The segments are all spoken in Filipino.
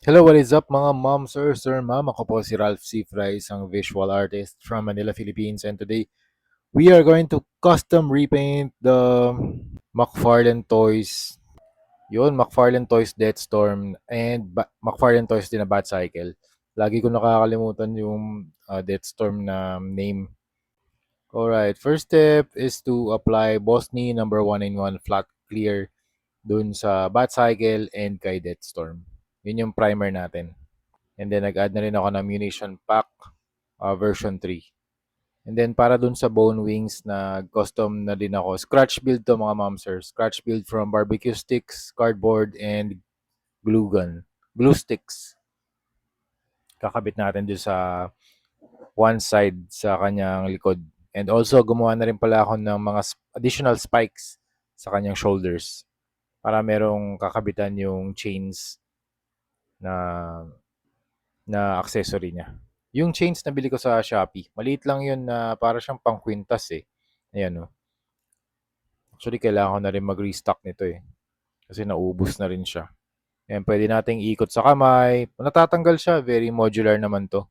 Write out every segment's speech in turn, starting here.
Hello, what is up mga mom, sir, ma'am? Ako po si Ralph C. Fry, isang visual artist from Manila, Philippines. And today, we are going to custom repaint the McFarlane Toys. Yun, McFarlane Toys Deathstorm and McFarlane Toys din na Batcycle. Lagi ko nakakalimutan yung Deathstorm na name. Alright, first step is to apply Bosny number 1 in 1 flat clear dun sa Batcycle and kay Deathstorm. Yun yung primer natin. And then nag-add na rin ako ng munition pack version 3. And then para dun sa bone wings na custom na din ako. Scratch build to mga mom sir. Scratch build from barbecue sticks, cardboard, and glue gun. Glue sticks. Kakabit natin dun sa one side sa kanyang likod. And also gumawa na rin pala ako ng mga additional spikes sa kanyang shoulders para merong kakabitan yung chains na accessory niya. Yung chains na bili ko sa Shopee, maliit lang yun na para siyang pang-kwintas eh. Ayan oh. Actually, kailangan ko na rin mag-restock nito eh. Kasi naubos na rin siya. Ayan, pwede nating ikot sa kamay. Natatanggal siya, very modular naman to.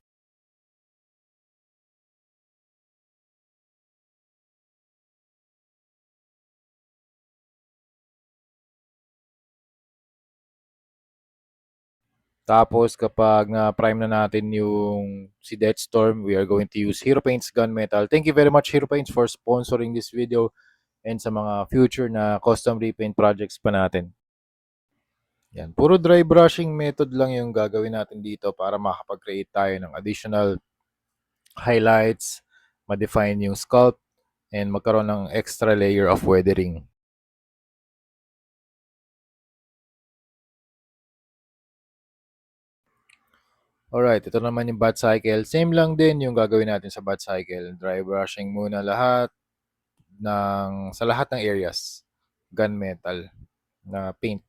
Tapos kapag na-prime na natin yung si Deathstorm, we are going to use Hero Paints Gunmetal. Thank you very much Hero Paints for sponsoring this video and sa mga future na custom repaint projects pa natin. Yan. Puro dry brushing method lang yung gagawin natin dito para makapag-create tayo ng additional highlights, ma-define yung sculpt, and magkaroon ng extra layer of weathering. Alright, ito naman yung bat cycle. Same lang din yung gagawin natin sa bat cycle. Dry brushing muna lahat sa lahat ng areas. Gunmetal na paint.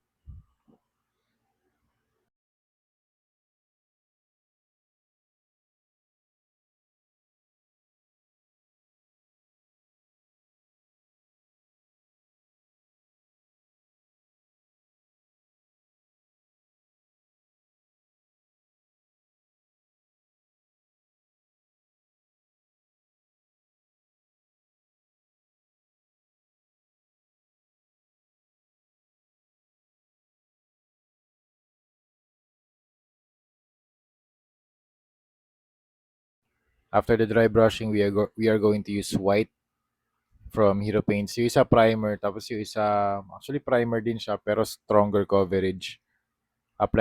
After the dry brushing, we are going to use white from Hero Paints. Yung isa primer, tapos yung isa, actually primer din siya, pero stronger coverage.